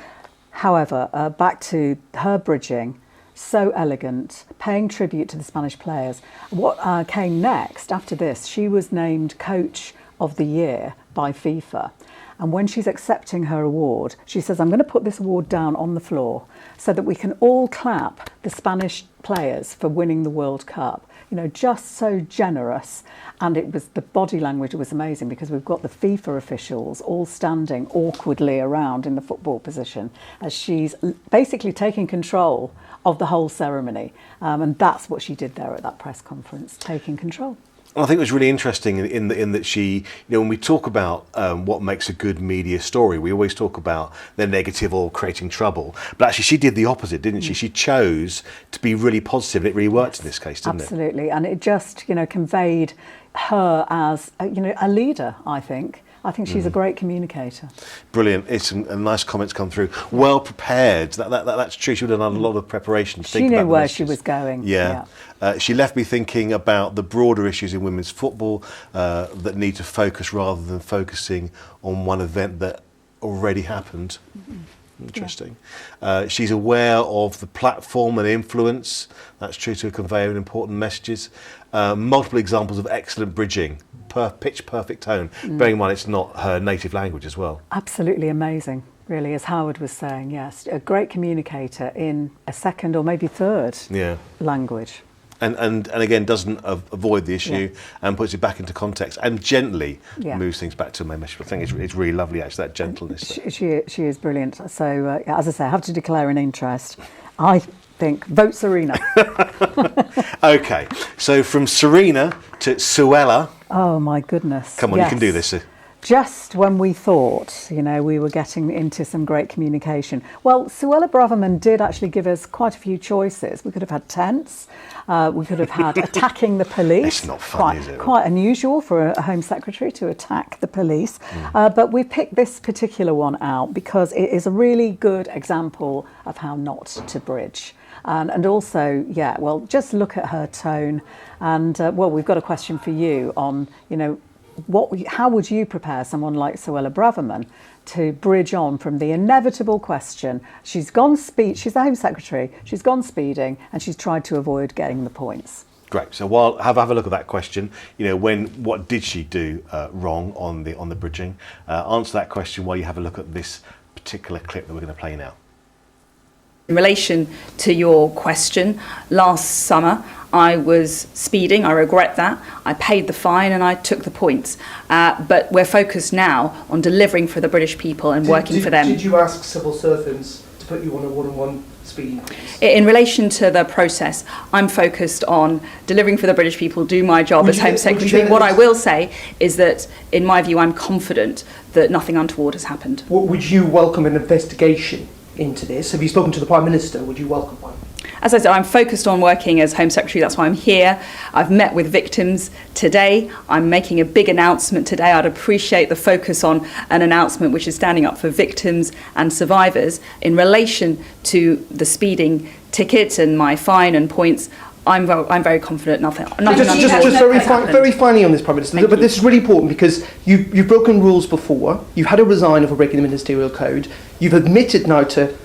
However, back to her bridging, so elegant, paying tribute to the Spanish players. What came next after this, she was named Coach of the Year by FIFA. And when she's accepting her award, she says, I'm going to put this award down on the floor so that we can all clap the Spanish players for winning the World Cup. Just so generous. And it was the body language was amazing because we've got the FIFA officials all standing awkwardly around in the football position as she's basically taking control of the whole ceremony. And that's what she did there at that press conference, taking control. I think it was really interesting in that she, when we talk about what makes a good media story, we always talk about the negative or creating trouble. But actually, she did the opposite, didn't she? She chose to be really positive, and it really worked in this case, didn't it? Absolutely, and it just, conveyed her as, a leader. I think she's a great communicator. Brilliant. It's some nice comments come through. Well prepared. That's true. She would have done a lot of preparation. She knew where she was going. Yeah. She left me thinking about the broader issues in women's football that need to focus rather than focusing on one event that already happened. Interesting. Yeah. She's aware of the platform and influence. That's true to convey important messages. Multiple examples of excellent bridging. Pitch perfect tone. Bearing in mind it's not her native language as well. Absolutely amazing, really, as Howard was saying. Yes, a great communicator in a second or maybe third language. And again, doesn't avoid the issue and puts it back into context and gently moves things back to a main message. I think it's really lovely, actually, that gentleness. She is brilliant. So, as I say, I have to declare an interest. I think vote Serena. Okay, so from Serena to Suella. Oh my goodness! Come on, you can do this. Just when we thought, we were getting into some great communication. Well, Suella Braverman did actually give us quite a few choices. We could have had tents. We could have had attacking the police. It's not fun, is it? Quite unusual for a Home Secretary to attack the police. But we picked this particular one out because it is a really good example of how not to bridge. And also, just look at her tone. And, we've got a question for you on, how would you prepare someone like Suella Braverman to bridge on from the inevitable question? She's the Home Secretary, she's gone speeding, and she's tried to avoid getting the points. Great. So have a look at that question. What did she do wrong on the bridging? Answer that question while you have a look at this particular clip that we're going to play now. In relation to your question, last summer I was speeding. I regret that. I paid the fine and I took the points. But we're focused now on delivering for the British people and working for them. Did you ask civil servants to put you on a one-on-one speeding course? In relation to the process, I'm focused on delivering for the British people, do my job as Home Secretary. What I will say is that, in my view, I'm confident that nothing untoward has happened. Would you welcome an investigation into this? Have you spoken to the Prime Minister? Would you welcome one? As I said, I'm focused on working as Home Secretary. That's why I'm here. I've met with victims today. I'm making a big announcement today. I'd appreciate the focus on an announcement which is standing up for victims and survivors. In relation to the speeding tickets and my fine and points, I'm very confident nothing just very finally on this, Prime Minister, but this is really important because you've broken rules before. You've had a resign over breaking the ministerial code. You've admitted now to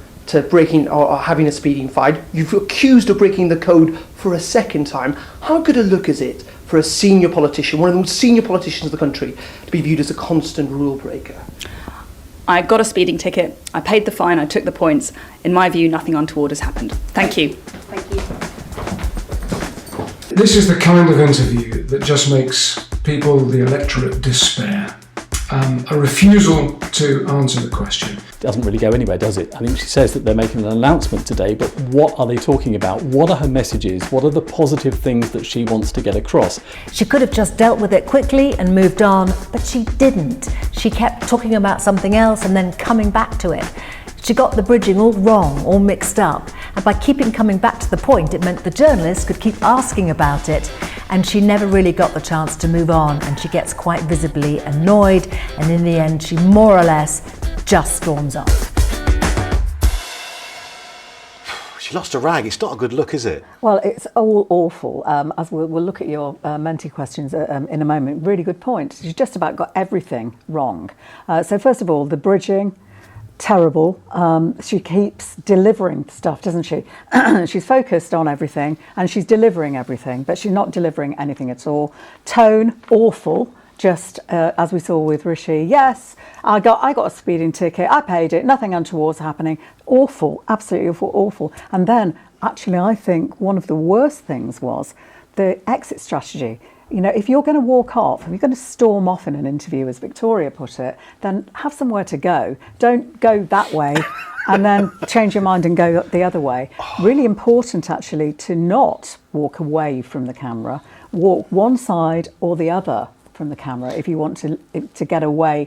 breaking or having a speeding fine. You've accused of breaking the code for a second time. How good a look is it for a senior politician, one of the most senior politicians of the country, to be viewed as a constant rule breaker? I got a speeding ticket. I paid the fine. I took the points. In my view, nothing untoward has happened. Thank you. Thank you. This is the kind of interview that just makes people, the electorate, despair. A refusal to answer the question. Doesn't really go anywhere, does it? I think she says that they're making an announcement today, but what are they talking about? What are her messages? What are the positive things that she wants to get across? She could have just dealt with it quickly and moved on, but she didn't. She kept talking about something else and then coming back to it. She got the bridging all wrong, all mixed up. And by keeping coming back to the point, it meant the journalist could keep asking about it, and she never really got the chance to move on, and she gets quite visibly annoyed, and in the end she more or less just storms off. She lost a rag. It's not a good look, is it? Well, it's all awful. As we'll look at your Menti questions in a moment. Really good point. She's just about got everything wrong. So first of all, the bridging, terrible. She keeps delivering stuff, doesn't she? She's focused on everything and she's delivering everything, but she's not delivering anything at all. Tone, awful. Just as we saw with Rishi, yes, I got a speeding ticket, I paid it, nothing untoward's happening. Awful, absolutely awful. And then, actually, I think one of the worst things was the exit strategy. You know, if you're going to walk off, if you're going to storm off in an interview, as Victoria put it, then have somewhere to go. Don't go that way and then change your mind and go the other way. Really important, actually, to not walk away from the camera. Walk one side or the other from the camera if you want to get away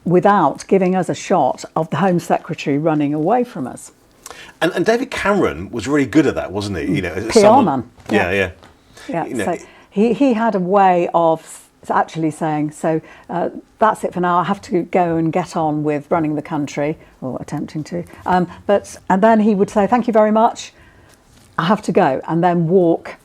without giving us a shot of the Home Secretary running away from us. And David Cameron was really good at that, wasn't he? You know, as PR man. Yeah. You know, so he had a way of actually saying, so that's it for now. I have to go and get on with running the country, or attempting to. And then he would say, thank you very much. I have to go, and then walk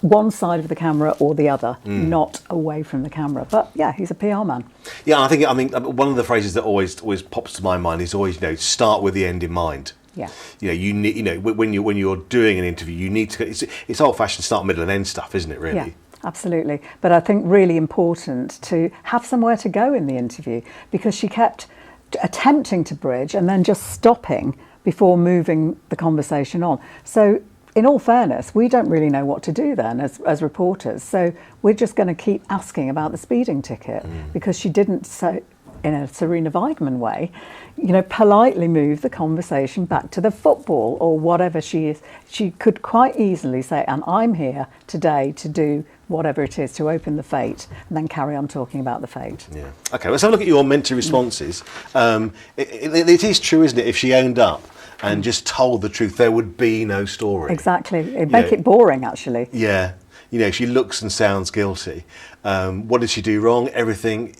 one side of the camera or the other, not away from the camera. But yeah, he's a PR man. Yeah, I mean, one of the phrases that always pops to my mind is always, start with the end in mind. Yeah. You need, when you're doing an interview, you need to. It's old-fashioned start, middle, and end stuff, isn't it? Really. Yeah. Absolutely. But I think really important to have somewhere to go in the interview, because she kept attempting to bridge and then just stopping before moving the conversation on. So in all fairness, we don't really know what to do then as reporters. So we're just going to keep asking about the speeding ticket because she didn't say, in a Serena Weidman way, politely move the conversation back to the football or whatever she is. She could quite easily say, and I'm here today to do whatever it is, to open the fate, and then carry on talking about the fate. Yeah. Okay, let's have a look at your Menti responses. It is true, isn't it, if she owned up and just told the truth, there would be no story. Exactly. It'd make it boring, actually. Yeah. She looks and sounds guilty. What did she do wrong? Everything.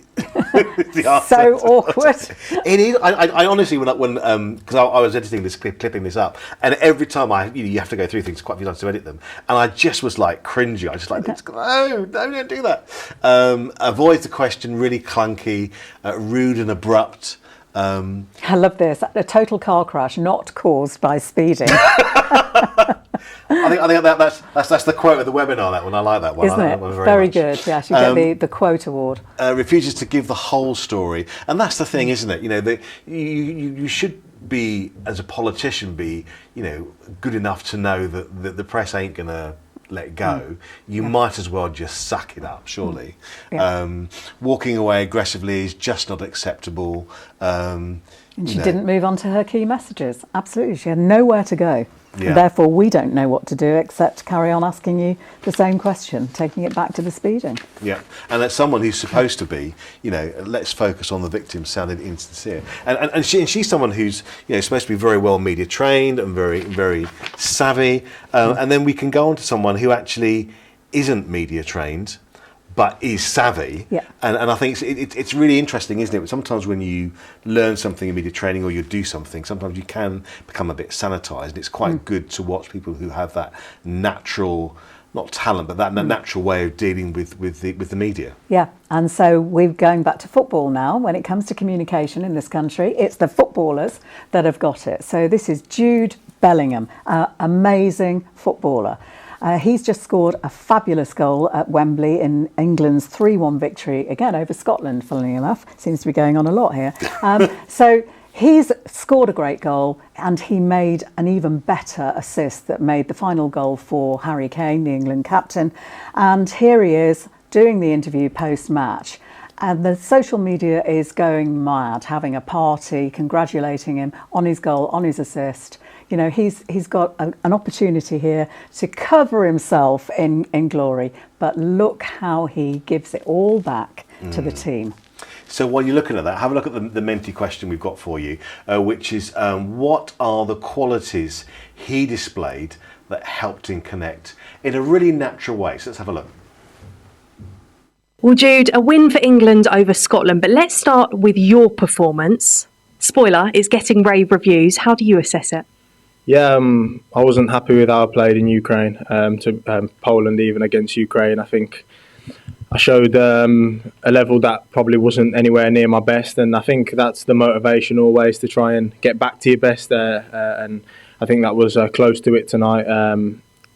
So awkward. It is. I honestly, when because I was editing this clipping this up, and every time you have to go through things quite a few times to edit them, and I just was like cringing. I just like, no, don't do that. Avoid the question, really clunky, rude and abrupt. I love this. A total car crash not caused by speeding. I think that's the quote of the webinar. That one, I like that one. Isn't it? That one very much. Good. Yeah, she get the quote award. Refuses to give the whole story, and that's the thing, isn't it? You should be, as a politician, be good enough to know that the press ain't gonna let go. You might as well just suck it up, surely. Walking away aggressively is just not acceptable. And she didn't move on to her key messages. Absolutely, she had nowhere to go. Yeah. And therefore, we don't know what to do except carry on asking you the same question, taking it back to the speeding. Yeah, and as someone who's supposed to be, let's focus on the victim, sounded insincere. And she's someone who's, supposed to be very well media trained and very, very savvy. And then we can go on to someone who actually isn't media trained, but is savvy. Yeah. And I think it's really interesting, isn't it? But sometimes when you learn something in media training or you do something, sometimes you can become a bit sanitised. It's quite good to watch people who have that natural, not talent, but that natural way of dealing with the media. Yeah, and so we're going back to football now. When it comes to communication in this country, it's the footballers that have got it. So this is Jude Bellingham, amazing footballer. He's just scored a fabulous goal at Wembley in England's 3-1 victory, again over Scotland, funnily enough. Seems to be going on a lot here. So he's scored a great goal, and he made an even better assist that made the final goal for Harry Kane, the England captain. And here he is doing the interview post-match. And the social media is going mad, having a party, congratulating him on his goal, on his assist. He's got an opportunity here to cover himself in glory, but look how he gives it all back to the team. So while you're looking at that, have a look at the Menti question we've got for you, which is what are the qualities he displayed that helped him connect in a really natural way? So let's have a look. Well, Jude, a win for England over Scotland, but let's start with your performance. Spoiler, it's getting rave reviews. How do you assess it? Yeah, I wasn't happy with how I played in Ukraine, to Poland, even against Ukraine. I think I showed a level that probably wasn't anywhere near my best, and I think that's the motivation always, to try and get back to your best there, and I think that was close to it tonight.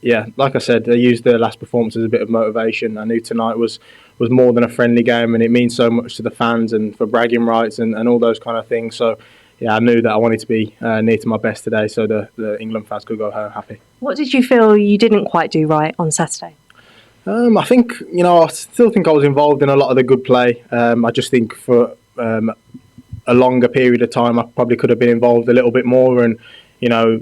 Yeah, like I said, I used the last performance as a bit of motivation. I knew tonight was more than a friendly game, and it means so much to the fans and for bragging rights and all those kind of things. So yeah, I knew that I wanted to be near to my best today, so the England fans could go home happy. What did you feel you didn't quite do right on Saturday? I think, I still think I was involved in a lot of the good play. I just think for a longer period of time, I probably could have been involved a little bit more, and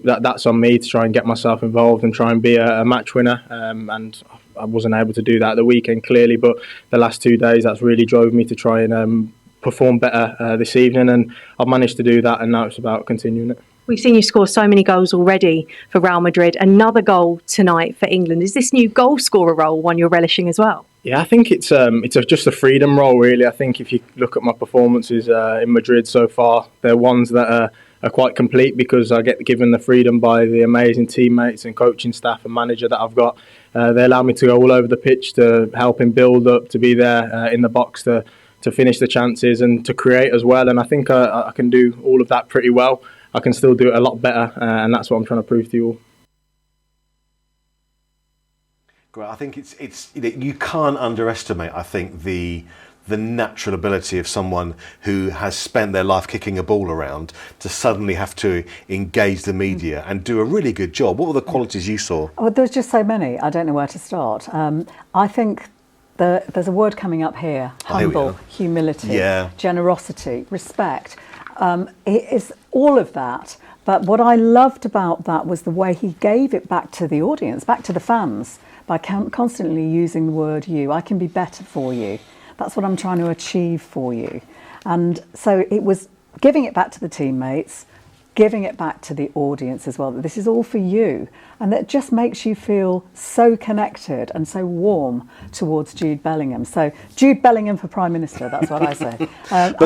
that's on me to try and get myself involved and try and be a match winner. And I wasn't able to do that the weekend, clearly, but the last 2 days, that's really drove me to try and perform better this evening, and I've managed to do that, and now it's about continuing it. We've seen you score so many goals already for Real Madrid. Another goal tonight for England. Is this new goal scorer role one you're relishing as well? Yeah, I think it's just a freedom role, really. I think if you look at my performances in Madrid so far, they're ones that are quite complete, because I get given the freedom by the amazing teammates and coaching staff and manager that I've got. They allow me to go all over the pitch, to help him build up, to be there in the box, to finish the chances and to create as well. And I think I can do all of that pretty well. I can still do it a lot better, and that's what I'm trying to prove to you all. Great. I think it's you can't underestimate, I think, the natural ability of someone who has spent their life kicking a ball around to suddenly have to engage the media and do a really good job. What were the qualities you saw? Oh, there's just so many. I don't know where to start. I think there's a word coming up here: humble, humility, generosity, respect. It is all of that. But what I loved about that was the way he gave it back to the audience, back to the fans, by constantly using the word you. I can be better for you. That's what I'm trying to achieve for you. And so it was giving it back to the teammates, giving it back to the audience as well, that this is all for you. And that just makes you feel so connected and so warm towards Jude Bellingham. So Jude Bellingham for Prime Minister, that's what I say. But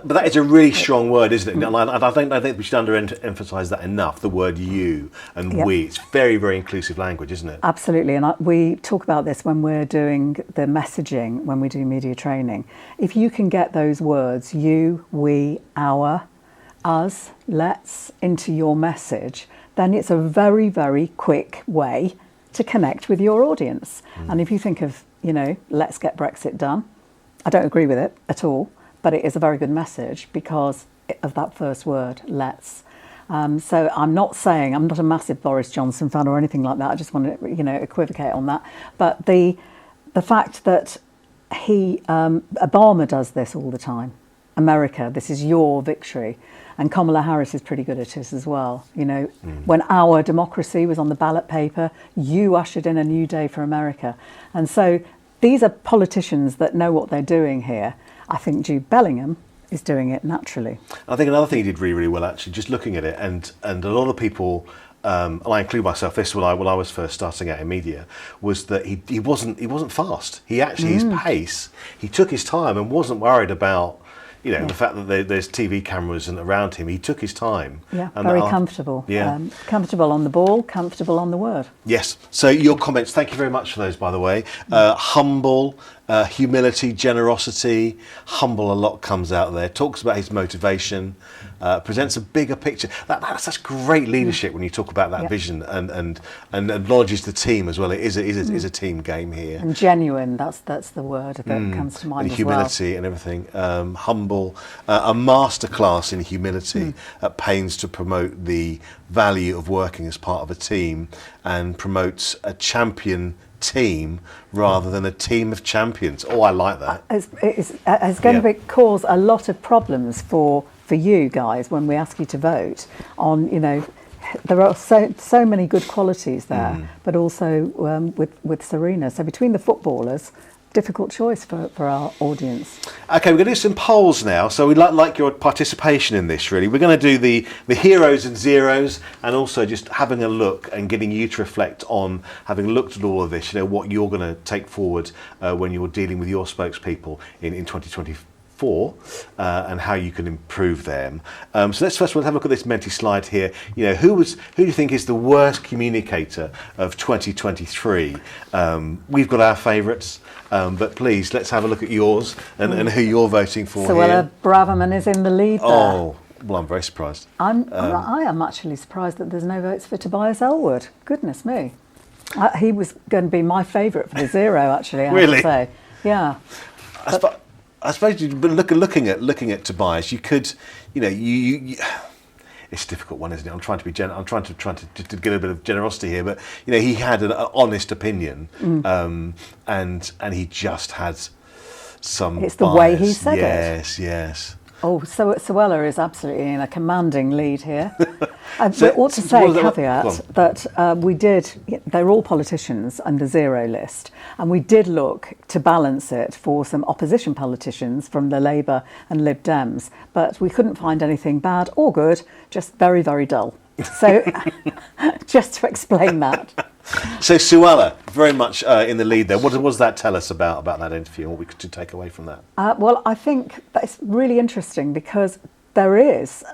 that is a really strong word, isn't it? And I think we should underemphasise that enough, the word you and we. It's very, very inclusive language, isn't it? Absolutely. And we talk about this when we're doing the messaging, when we do media training. If you can get those words, you, we, our, us, let's, into your message, then it's a very, very quick way to connect with your audience. And if you think of, let's get Brexit done, I don't agree with it at all, but it is a very good message because of that first word, let's. So I'm not a massive Boris Johnson fan or anything like that. I just want to, equivocate on that. But the fact that Obama does this all the time. America, this is your victory. And Kamala Harris is pretty good at it as well. When our democracy was on the ballot paper, you ushered in a new day for America. And so these are politicians that know what they're doing here. I think Jude Bellingham is doing it naturally. I think another thing he did really, really well, actually, just looking at it, and a lot of people, and I include myself, this when I was first starting out in media, was that he wasn't fast. He actually, his pace, he took his time and wasn't worried about the fact that there's TV cameras and around him. He took his time. Yeah, very comfortable. Yeah. Comfortable on the ball, comfortable on the word. Yes. So your comments, thank you very much for those, by the way. Humble, humility, generosity. Humble, a lot comes out there. Talks about his motivation, presents a bigger picture. That's such great leadership when you talk about that vision and acknowledges the team as well. It is a team game here. And genuine, that's the word that comes to mind and as humility well. And everything. Humble, a masterclass in humility, at pains to promote the value of working as part of a team and promotes a champion team rather than a team of champions. Oh, I like that. It's going to cause a lot of problems for you guys when we ask you to vote on, there are so many good qualities there, but also with Serena. So between the footballers, difficult choice for our audience. Okay, we're going to do some polls now. So we'd like your participation in this, really. We're going to do the heroes and zeros, and also just having a look and getting you to reflect on, having looked at all of this, what you're going to take forward when you're dealing with your spokespeople in 2024. And how you can improve them. So let's first of all have a look at this Menti slide here. Who do you think is the worst communicator of 2023? We've got our favourites, but please let's have a look at yours and who you're voting for. So here. Braverman is in the lead there. Oh, well, I'm very surprised. I am actually surprised that there's no votes for Tobias Elwood. Goodness me, he was going to be my favourite for the zero. Actually, I really? have to say, yeah. I suppose you've been looking at Tobias. You could, you it's a difficult one, isn't it? I'm trying to be I'm trying to get a bit of generosity here, but he had an honest opinion, and he just had some. It's the bias. way he said it. Yes. Oh, so Suella is absolutely in a commanding lead here. I ought to say, caveat, that they're all politicians and the zero list, and we did look to balance it for some opposition politicians from the Labour and Lib Dems, but we couldn't find anything bad or good, just very, very dull. So just to explain that. So Suella, very much in the lead there. What does that tell us about that interview and what we could take away from that? Well, I think that's really interesting because there is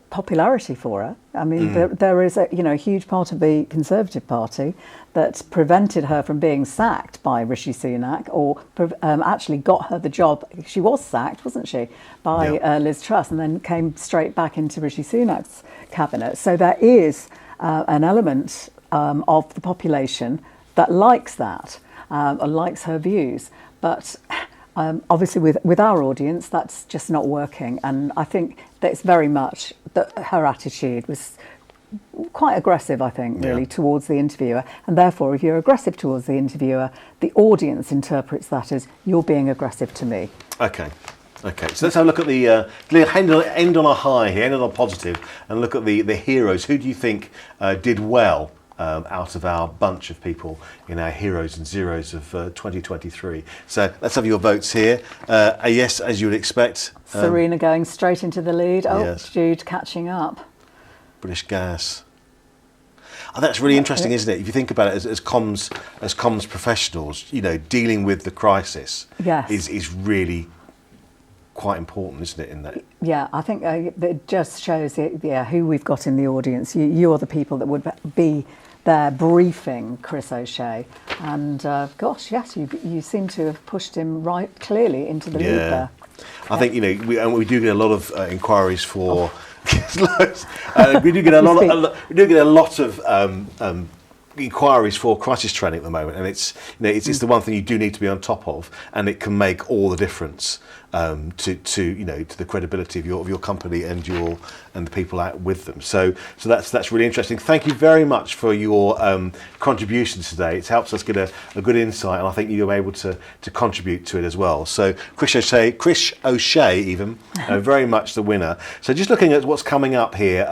popularity for her. I mean, there is a huge part of the Conservative Party that prevented her from being sacked by Rishi Sunak, or actually got her the job. She was sacked, wasn't she, by Liz Truss, and then came straight back into Rishi Sunak's cabinet. So there is an element of the population that likes that, or likes her views. But obviously with our audience, that's just not working. And I think that it's very much that her attitude was quite aggressive, I think, really, towards the interviewer. And therefore, if you're aggressive towards the interviewer, the audience interprets that as you're being aggressive to me. Okay, so let's have a look at the end on a high here, end on a positive, and look at the heroes. Who do you think did well out of our bunch of people in our heroes and zeros of 2023? So let's have your votes here. A yes, as you would expect. Serena going straight into the lead. Oh, yes. Jude catching up. British Gas. I think that's really interesting, isn't it? If you think about it as comms professionals, dealing with the crisis is really quite important, isn't it, in that? Yeah, I think it just shows who we've got in the audience. You are the people that would be there briefing Chris O'Shea, and gosh, yes, you seem to have pushed him right clearly into the lead there. I think we do get a lot of inquiries for. We do get a lot of inquiries for crisis training at the moment, and it's the one thing you do need to be on top of, and it can make all the difference to the credibility of your company and the people out with them. So that's really interesting. Thank you very much for your contributions today. It helps us get a good insight, and I think you're able to contribute to it as well. So Chris O'Shea even very much the winner. So just looking at what's coming up here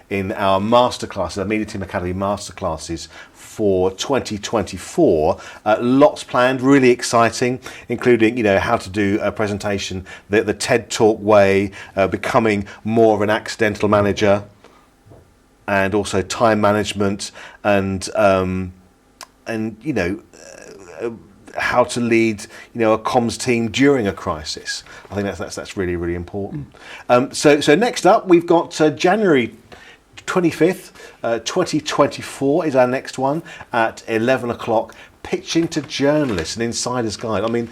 in our masterclasses, our Media Team Academy masterclasses for 2024, lots planned, really exciting, including how to do a presentation the TED Talk way, becoming more of an accidental manager, and also time management, and how to lead a comms team during a crisis. I think that's really, really important. So next up we've got January 25th, 2024 is our next one at 11 o'clock. Pitching to journalists, an insider's guide. I mean,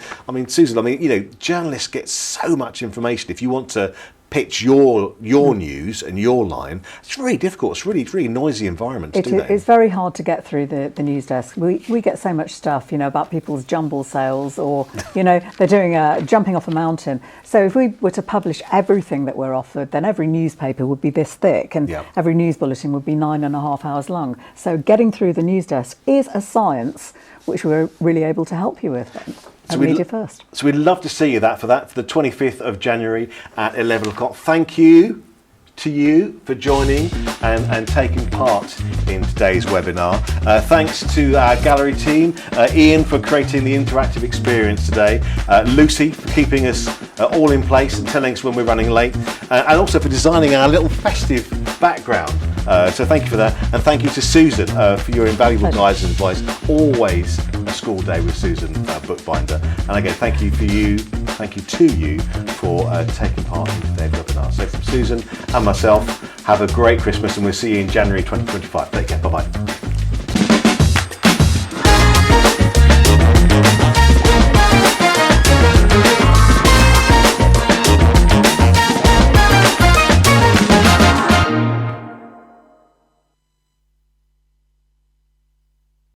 Susan. Journalists get so much information. If you want to pitch your news and your line, it's really difficult. It's really noisy environment to do that. It's very hard to get through the news desk. We get so much stuff, about people's jumble sales, or they're doing jumping off a mountain. So if we were to publish everything that we're offered, then every newspaper would be this thick, and every news bulletin would be 9.5 hours long. So getting through the news desk is a science which we're really able to help you with. So Media First. So we'd love to see you for the 25th of January at 11 o'clock. Thank you to you for joining and taking part in today's webinar. Thanks to our gallery team, Ian for creating the interactive experience today, Lucy for keeping us all in place and telling us when we're running late, and also for designing our little festive background. So thank you for that, and thank you to Susan for your invaluable guidance and advice. Always a school day with Susan, bookbinder. And again, thank you to you for taking part in today's webinar. So from Susan and myself, have a great Christmas, and we'll see you in January 2025. Take care. Bye bye.